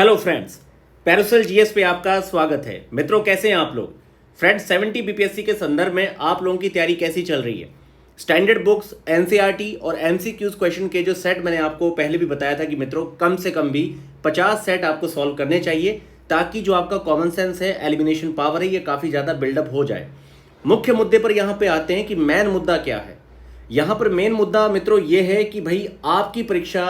Hello friends, Paracel GS पे आपका स्वागत है। मित्रों, कैसे हैं आप लोग? फ्रेंड्स, 70 बीपीएससी के संदर्भ में आप लोगों की तैयारी कैसी चल रही है? स्टैंडर्ड बुक्स, एनसीईआरटी और एमसीक्यूज क्वेश्चन के जो सेट मैंने आपको पहले भी बताया था कि मित्रों कम से कम भी 50 सेट आपको सॉल्व करने चाहिए ताकि जो आपका कॉमन सेंस है, एलिमिनेशन पावर है, ये काफ़ी ज़्यादा बिल्डअप हो जाए। मुख्य मुद्दे पर यहाँ पे आते हैं कि मेन मुद्दा क्या है। यहाँ पर मेन मुद्दा मित्रों ये है कि भाई आपकी परीक्षा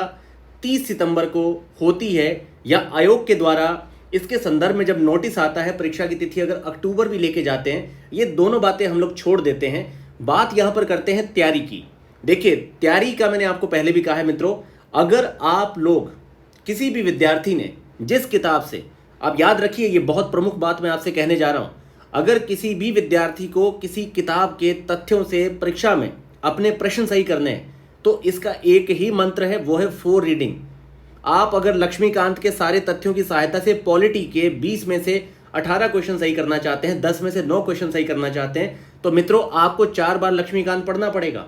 30 सितंबर को होती है या आयोग के द्वारा इसके संदर्भ में जब नोटिस आता है परीक्षा की तिथि अगर अक्टूबर भी लेके जाते हैं, ये दोनों बातें हम लोग छोड़ देते हैं। बात यहाँ पर करते हैं तैयारी की। देखिए, तैयारी का मैंने आपको पहले भी कहा है मित्रों, अगर आप लोग किसी भी विद्यार्थी ने जिस किताब से, आप याद रखिए ये बहुत प्रमुख बात मैं आपसे कहने जा रहा हूँ, अगर किसी भी विद्यार्थी को किसी किताब के तथ्यों से परीक्षा में अपने प्रश्न सही करने हैं तो इसका एक ही मंत्र है, वो है फोर रीडिंग। आप अगर लक्ष्मीकांत के सारे तथ्यों की सहायता से पॉलिटी के 20 में से 18 क्वेश्चन सही करना चाहते हैं, 10 में से 9 क्वेश्चन सही करना चाहते हैं, तो मित्रों आपको 4 बार लक्ष्मीकांत पढ़ना पड़ेगा।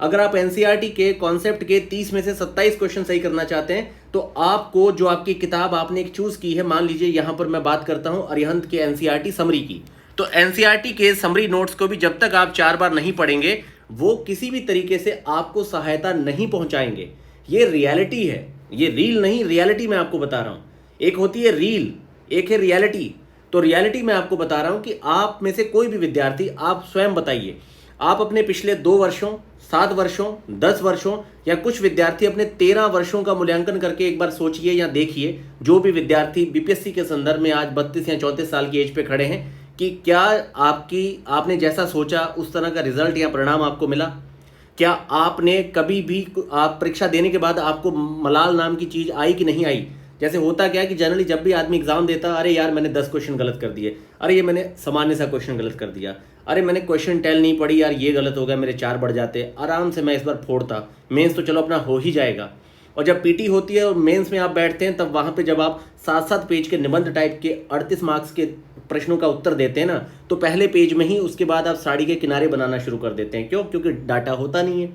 अगर आप एनसीईआरटी के कॉन्सेप्ट के 30 में से 27 क्वेश्चन सही करना चाहते हैं तो आपको जो आपकी किताब आपने एक चूज की है, मान लीजिए यहां पर मैं बात करता हूं अरिहंत के एनसीईआरटी समरी की, तो एनसीईआरटी के समरी नोट्स को भी जब तक आप 4 बार नहीं पढ़ेंगे वो किसी भी तरीके से आपको सहायता नहीं पहुंचाएंगे। ये रियलिटी है, ये रील नहीं, रियलिटी मैं आपको बता रहा हूं। एक होती है रील, एक है रियलिटी। तो रियलिटी मैं आपको बता रहा हूं कि आप में से कोई भी विद्यार्थी, आप स्वयं बताइए, आप अपने पिछले 2 वर्षों, 7 वर्षों, 10 वर्षों या कुछ विद्यार्थी अपने 13 वर्षों का मूल्यांकन करके एक बार सोचिए या देखिए, जो भी विद्यार्थी बीपीएससी के संदर्भ में आज 32 या 34 साल की एज पे खड़े हैं, कि क्या आपने जैसा सोचा उस तरह का रिजल्ट या परिणाम आपको मिला? क्या आपने कभी भी आप परीक्षा देने के बाद आपको मलाल नाम की चीज आई कि नहीं आई? जैसे होता क्या है कि जनरली जब भी आदमी एग्जाम देता, अरे यार मैंने 10 क्वेश्चन गलत कर दिए, अरे ये मैंने सामान्य सा क्वेश्चन गलत कर दिया, अरे मैंने क्वेश्चन टेल नहीं पढ़ी यार, ये गलत हो गया, मेरे 4 बढ़ जाते, आराम से मैं इस बार फोड़ता, मेंस तो चलो अपना हो ही जाएगा। और जब पीटी होती है और मेंस में आप बैठते हैं, तब वहां पे जब आप 7-7 पेज के निबंध टाइप के 38 मार्क्स के प्रश्नों का उत्तर देते हैं ना, तो पहले पेज में ही उसके बाद आप साड़ी के किनारे बनाना शुरू कर देते हैं। क्यों? क्योंकि डाटा होता नहीं है।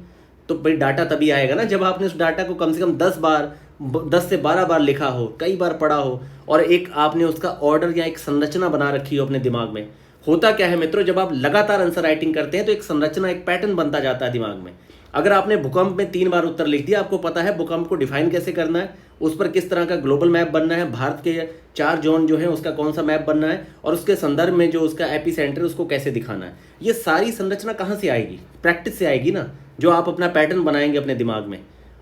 तो भाई डाटा तभी आएगा ना जब आपने उस डाटा को कम से कम 10 से 12 बार लिखा हो, कई बार पढ़ा हो, और एक आपने उसका ऑर्डर या एक संरचना बना रखी हो अपने दिमाग में। होता क्या है मित्रों, जब आप लगातार आंसर राइटिंग करते हैं तो एक संरचना, एक पैटर्न बनता जाता है दिमाग में। अगर आपने भूकंप में 3 बार उत्तर लिख दिया, आपको पता है भूकंप को डिफाइन कैसे करना है, उस पर किस तरह का ग्लोबल मैप बनना है, भारत के 4 जोन जो है उसका कौन सा मैप बनना है, और उसके संदर्भ में जो उसका एपी सेंटर उसको कैसे दिखाना है। ये सारी संरचना कहाँ से आएगी? प्रैक्टिस से आएगी ना, जो आप अपना पैटर्न बनाएंगे अपने दिमाग में।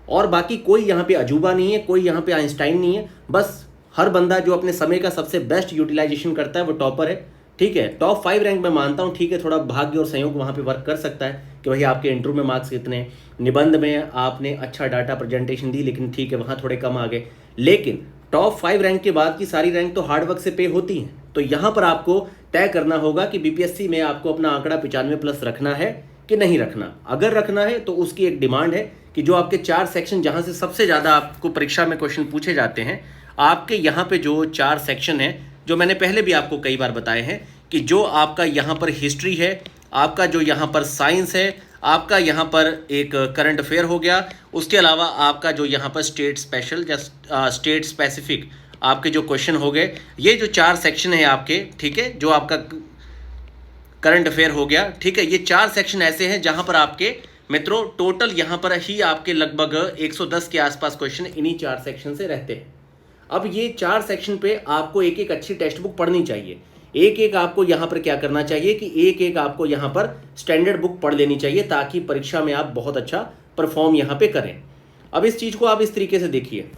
और बाकी कोई यहाँ पे अजूबा नहीं है, कोई यहाँ पे आइंस्टाइन नहीं है। बस हर बंदा जो अपने समय का सबसे बेस्ट यूटिलाइजेशन करता है वो टॉपर है। ठीक है, टॉप 5 रैंक में मानता हूँ, ठीक है, थोड़ा भाग्य और संयोग वहाँ पे वर्क कर सकता है कि भाई आपके इंटरव्यू में मार्क्स कितने, निबंध में आपने अच्छा डाटा प्रेजेंटेशन दी, लेकिन ठीक है वहाँ थोड़े कम आ गए। लेकिन टॉप 5 रैंक के बाद की सारी रैंक तो हार्डवर्क से पे होती हैं। तो यहाँ पर आपको तय करना होगा कि बीपीएससी में आपको अपना आंकड़ा 95+ रखना है कि नहीं रखना। अगर रखना है तो उसकी एक डिमांड है कि जो आपके 4 सेक्शन, जहाँ से सबसे ज़्यादा आपको परीक्षा में क्वेश्चन पूछे जाते हैं, आपके यहाँ पे जो 4 सेक्शन हैं, जो मैंने पहले भी आपको कई बार बताए हैं कि जो आपका यहाँ पर हिस्ट्री है, आपका जो यहाँ पर साइंस है, आपका यहाँ पर एक करंट अफेयर हो गया, उसके अलावा आपका जो यहाँ पर स्टेट स्पेशल या स्टेट स्पेसिफिक आपके जो क्वेश्चन हो गए, ये जो 4 सेक्शन है आपके, ठीक है, जो आपका करंट अफेयर हो गया, ठीक है, ये 4 सेक्शन ऐसे हैं जहाँ पर आपके मित्रों टोटल यहाँ पर ही आपके लगभग 110 के आसपास क्वेश्चन इन्हीं 4 सेक्शन से रहते हैं। अब ये 4 सेक्शन पे आपको एक एक अच्छी टेक्स्ट बुक पढ़नी चाहिए। एक एक आपको यहाँ पर क्या करना चाहिए कि एक एक आपको यहाँ पर स्टैंडर्ड बुक पढ़ लेनी चाहिए ताकि परीक्षा में आप बहुत अच्छा परफॉर्म यहाँ पे करें। अब इस चीज़ को आप इस तरीके से देखिए,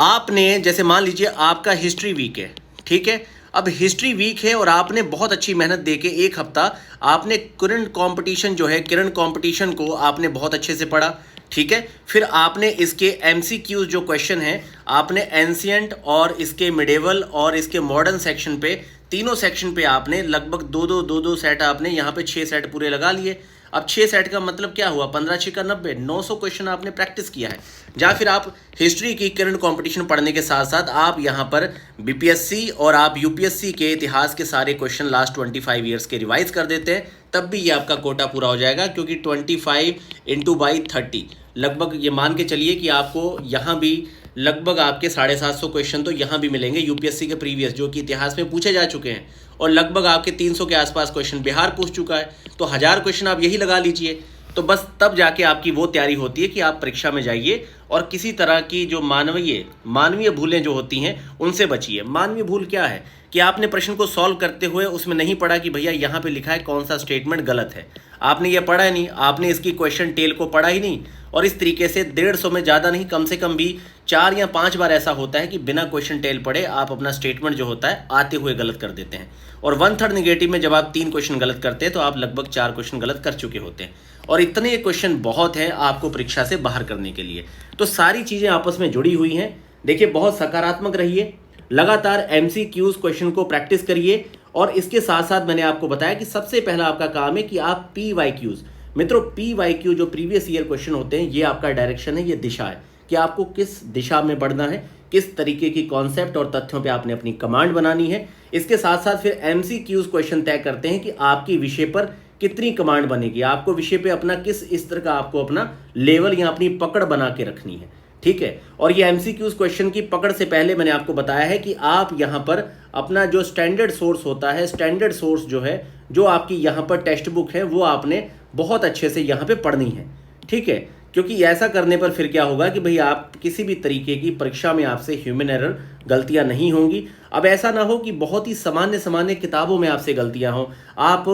आपने जैसे मान लीजिए आपका हिस्ट्री वीक है, ठीक है, अब हिस्ट्री वीक है और आपने बहुत अच्छी मेहनत देके 1 हफ्ता आपने करंट कंपटीशन जो है, करंट कंपटीशन को आपने बहुत अच्छे से पढ़ा, ठीक है, फिर आपने इसके एमसीक्यूज जो क्वेश्चन हैं, आपने एंशिएंट और इसके मिडेवल और इसके मॉडर्न सेक्शन पे, तीनों सेक्शन पे आपने लगभग 2-2 सेट, आपने यहाँ पे 6 सेट पूरे लगा लिए। अब 6 सेट का मतलब क्या हुआ, 15×6 = 90, 900 क्वेश्चन आपने प्रैक्टिस किया है। या फिर आप हिस्ट्री की करंट कंपटीशन पढ़ने के साथ साथ आप यहाँ पर बीपीएससी और आप यूपीएससी के इतिहास के सारे क्वेश्चन लास्ट 25 ईयर्स के रिवाइज कर देते हैं, तब भी ये आपका कोटा पूरा हो जाएगा। क्योंकि 25 × 30 लगभग ये मान के चलिए कि आपको यहाँ भी लगभग आपके 750 क्वेश्चन तो यहाँ भी मिलेंगे यूपीएससी के प्रीवियस, जो कि इतिहास में पूछे जा चुके हैं, और लगभग आपके 300 के आसपास क्वेश्चन बिहार पूछ चुका है। तो 1000 क्वेश्चन आप यही लगा लीजिए, तो बस तब जाके आपकी वो तैयारी होती है कि आप परीक्षा में जाइए और किसी तरह की जो मानवीय भूलें जो होती हैं उनसे बचिए। मानवीय भूल क्या है कि आपने प्रश्न को सॉल्व करते हुए उसमें नहीं पढ़ा कि भैया यहाँ पे लिखा है कौन सा स्टेटमेंट गलत है, आपने ये पढ़ा ही नहीं, आपने इसकी क्वेश्चन टेल को पढ़ा ही नहीं, और इस तरीके से 150 में ज़्यादा नहीं, कम से कम भी 4 या 5 बार ऐसा होता है कि बिना क्वेश्चन टेल पढ़े आप अपना स्टेटमेंट जो होता है आते हुए गलत कर देते हैं। और 1/3 नेगेटिव में जब आप 3 क्वेश्चन गलत करते हैं तो आप लगभग 4 क्वेश्चन गलत कर चुके होते हैं, और इतने क्वेश्चन बहुत हैं आपको परीक्षा से बाहर करने के लिए। तो सारी चीज़ें आपस में जुड़ी हुई हैं। देखिए, बहुत सकारात्मक रहिए, लगातार MCQs क्वेश्चन को प्रैक्टिस करिए, और इसके साथ साथ मैंने आपको बताया कि सबसे पहला आपका काम है कि आप PYQs, मित्रों PYQ जो प्रीवियस ईयर क्वेश्चन होते हैं, ये आपका डायरेक्शन है, ये दिशा है कि आपको किस दिशा में बढ़ना है, किस तरीके की कॉन्सेप्ट और तथ्यों पे आपने अपनी कमांड बनानी है। इसके साथ साथ फिर MCQs क्वेश्चन तय करते हैं कि आपकी विषय पर कितनी कमांड बनेगी, आपको विषय पे अपना किस स्तर का आपको अपना लेवल या अपनी पकड़ बना के रखनी है, ठीक है। और ये MCQs क्वेश्चन की पकड़ से पहले मैंने आपको बताया है कि आप यहाँ पर अपना जो स्टैंडर्ड सोर्स होता है, स्टैंडर्ड सोर्स जो है, जो आपकी यहाँ पर टेक्स्ट बुक है, वो आपने बहुत अच्छे से यहाँ पे पढ़नी है, ठीक है। क्योंकि ऐसा करने पर फिर क्या होगा कि भाई आप किसी भी तरीके की परीक्षा में आपसे ह्यूमन एरर गलतियां नहीं होंगी। अब ऐसा ना हो कि बहुत ही सामान्य किताबों में आपसे गलतियां हों। आप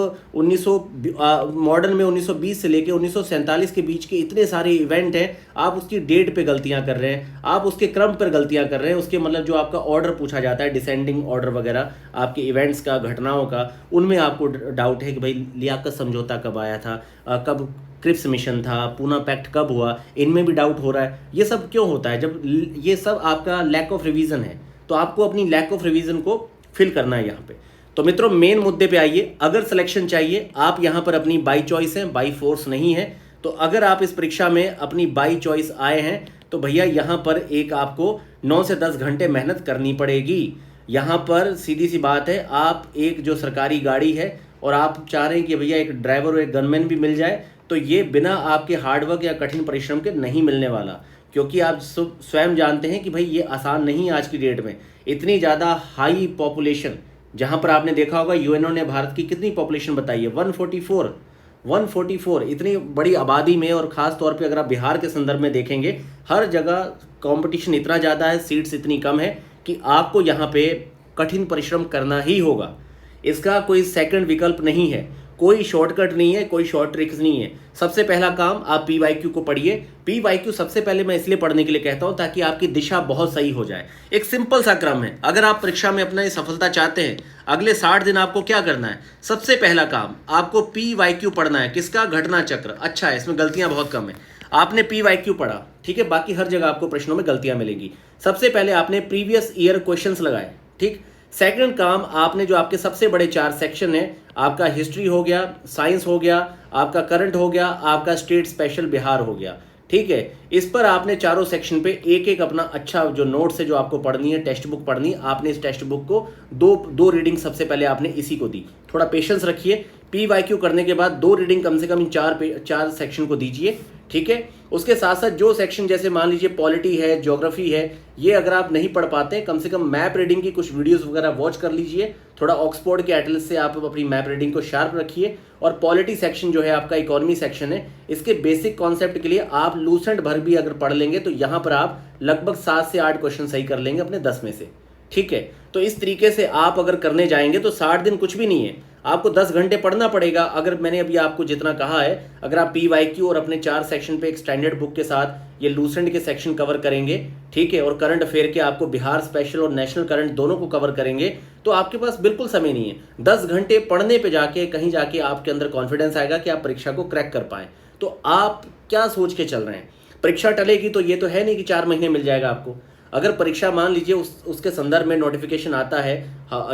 मॉडर्न में 1920 से लेकर 1947 के बीच के इतने सारे इवेंट हैं, आप उसकी डेट पे गलतियां कर रहे हैं, आप उसके क्रम पर गलतियां कर रहे हैं, उसके मतलब जो आपका ऑर्डर पूछा जाता है, डिसेंडिंग ऑर्डर वगैरह आपके इवेंट्स का, घटनाओं का, उनमें आपको डाउट है कि भाई लियाकत समझौता कब आया था, कब क्रिप्स मिशन था, पूना पैक्ट कब हुआ, इनमें भी डाउट हो रहा है। ये सब क्यों होता है? जब ये सब आपका लैक ऑफ रिवीजन है, तो आपको अपनी लैक ऑफ रिवीजन को फिल करना है यहाँ पे। तो मित्रों, मेन मुद्दे पे आइए। अगर सिलेक्शन चाहिए, आप यहाँ पर अपनी बाई चॉइस हैं, बाई फोर्स नहीं है। तो अगर आप इस परीक्षा में अपनी बाई चॉइस आए हैं तो भैया यहाँ पर एक आपको 9 से 10 घंटे मेहनत करनी पड़ेगी। यहाँ पर सीधी सी बात है, आप एक जो सरकारी गाड़ी है और आप चाह रहे हैं कि भैया एक ड्राइवर और एक गनमैन भी मिल जाए, तो ये बिना आपके हार्डवर्क या कठिन परिश्रम के नहीं मिलने वाला। क्योंकि आप स्वयं जानते हैं कि भाई ये आसान नहीं है आज की डेट में। इतनी ज़्यादा हाई पॉपुलेशन, जहाँ पर आपने देखा होगा यूएनओ ने भारत की कितनी पॉपुलेशन बताई है, 144, इतनी बड़ी आबादी में, और ख़ास तौर पे अगर आप बिहार के संदर्भ में देखेंगे, हर जगह कंपटीशन इतना ज़्यादा है, सीट्स इतनी कम है कि आपको यहाँ पे कठिन परिश्रम करना ही होगा। इसका कोई सेकंड विकल्प नहीं है, कोई शॉर्टकट नहीं है, कोई शॉर्ट ट्रिक्स नहीं है। सबसे पहला काम, आप PYQ को पढ़िए। PYQ सबसे पहले मैं इसलिए पढ़ने के लिए कहता हूं ताकि आपकी दिशा बहुत सही हो जाए। एक सिंपल सा क्रम है। अगर आप परीक्षा में अपना सफलता चाहते हैं, अगले 60 दिन आपको क्या करना है? सबसे पहला काम, आपको PYQ पढ़ना है। किसका? घटना चक्र। अच्छा है, इसमें गलतियां बहुत कम है। आपने PYQ पढ़ा, ठीक है, बाकी हर जगह आपको प्रश्नों में गलतियां मिलेंगी। सबसे पहले आपने प्रीवियस ईयर क्वेश्चंस लगाए, ठीक। सेकंड काम, आपने जो आपके सबसे बड़े 4 सेक्शन हैं, आपका हिस्ट्री हो गया, साइंस हो गया, आपका करंट हो गया, आपका स्टेट स्पेशल बिहार हो गया, ठीक है। इस पर आपने चारों सेक्शन पे एक एक अपना अच्छा जो नोट्स है, जो आपको पढ़नी है, टेक्स्ट बुक पढ़नी है, आपने इस टेक्स्ट बुक को दो रीडिंग सबसे पहले आपने इसी को दी। थोड़ा पेशेंस रखिए। PYQ करने के बाद 2 रीडिंग कम से कम इन 4 सेक्शन को दीजिए, ठीक है। उसके साथ साथ जो सेक्शन, जैसे मान लीजिए पॉलिटी है, ज्योग्राफी है, ये अगर आप नहीं पढ़ पाते, कम से कम मैप रीडिंग की कुछ वीडियोस वगैरह वॉच कर लीजिए। थोड़ा ऑक्सफोर्ड के एटलस से आप अपनी मैप रीडिंग को शार्प रखिए। और पॉलिटी सेक्शन जो है आपका, इकोनॉमी सेक्शन है, इसके बेसिक कॉन्सेप्ट के लिए आप लूसेंट भर भी अगर पढ़ लेंगे तो यहाँ पर आप लगभग 7 से 8 क्वेश्चन सही कर लेंगे अपने 10 में से, ठीक है। तो इस तरीके से आप अगर करने जाएंगे तो 60 दिन कुछ भी नहीं है, आपको 10 घंटे पढ़ना पड़ेगा। अगर मैंने अभी आपको जितना कहा है, अगर आप PYQ और अपने 4 सेक्शन पे एक स्टैंडर्ड बुक के साथ ये लूसेंट के सेक्शन कवर करेंगे, ठीक है, और करंट अफेयर के आपको बिहार स्पेशल और नेशनल करंट दोनों को कवर करेंगे, तो आपके पास बिल्कुल समय नहीं है। 10 घंटे पढ़ने पे जाके कहीं जाके आपके अंदर कॉन्फिडेंस आएगा कि आप परीक्षा को क्रैक कर पाएं। तो आप क्या सोच के चल रहे हैं? परीक्षा टलेगी तो ये तो है नहीं कि 4 महीने मिल जाएगा आपको। अगर परीक्षा मान लीजिए उसके संदर्भ में नोटिफिकेशन आता है,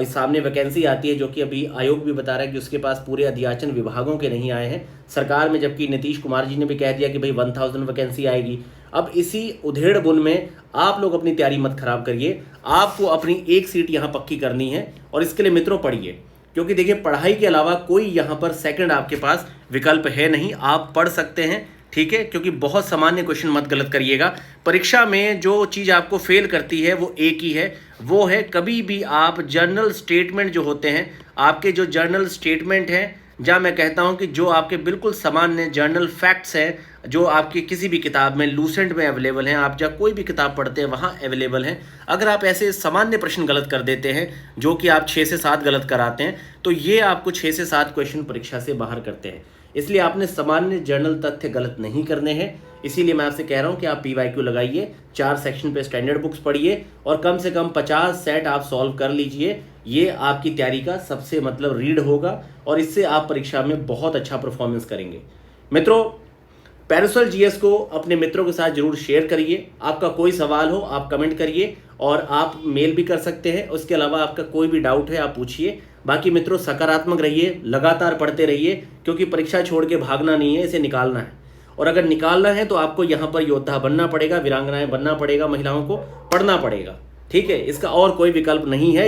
सामने वैकेंसी आती है, जो कि अभी आयोग भी बता रहा है कि उसके पास पूरे अध्याचन विभागों के नहीं आए हैं सरकार में, जबकि नीतीश कुमार जी ने भी कह दिया कि भाई 1000 वैकेंसी आएगी। अब इसी उधेड़ बुन में आप लोग अपनी तैयारी मत खराब करिए। आपको अपनी एक सीट यहाँ पक्की करनी है, और इसके लिए मित्रों पढ़िए। क्योंकि देखिए, पढ़ाई के अलावा कोई यहाँ पर सेकंड आपके पास विकल्प है नहीं। आप पढ़ सकते हैं, ठीक है, क्योंकि बहुत सामान्य क्वेश्चन मत गलत करिएगा। परीक्षा में जो चीज़ आपको फेल करती है वो एक ही है, वो है कभी भी आप जर्नल स्टेटमेंट जो होते हैं, आपके जो जर्नल स्टेटमेंट हैं, जहाँ मैं कहता हूँ कि जो आपके बिल्कुल सामान्य जर्नल फैक्ट्स हैं, जो आपकी किसी भी किताब में लूसेंट में अवेलेबल हैं, आप जब कोई भी किताब पढ़ते हैं वहाँ अवेलेबल हैं, अगर आप ऐसे सामान्य प्रश्न गलत कर देते हैं जो कि आप 6 से 7 गलत कराते हैं, तो ये आपको 6 से 7 क्वेश्चन परीक्षा से बाहर करते हैं। इसलिए आपने सामान्य जर्नल तथ्य गलत नहीं करने हैं। इसीलिए मैं आपसे कह रहा हूं कि आप PYQ लगाइए, 4 सेक्शन पे स्टैंडर्ड बुक्स पढ़िए और कम से कम 50 सेट आप सॉल्व कर लीजिए। ये आपकी तैयारी का सबसे रीड होगा और इससे आप परीक्षा में बहुत अच्छा परफॉर्मेंस करेंगे। मित्रों, पैरासोल जीएस को अपने मित्रों के साथ जरूर शेयर करिए। आपका कोई सवाल हो आप कमेंट करिए और आप मेल भी कर सकते हैं। उसके अलावा आपका कोई भी डाउट है आप पूछिए। बाकी मित्रों, सकारात्मक रहिए, लगातार पढ़ते रहिए, क्योंकि परीक्षा छोड़ के भागना नहीं है, इसे निकालना है। और अगर निकालना है तो आपको यहाँ पर योद्धा बनना पड़ेगा, वीरांगनाएं बनना पड़ेगा, महिलाओं को पढ़ना पड़ेगा। ठीक है, इसका और कोई विकल्प नहीं है।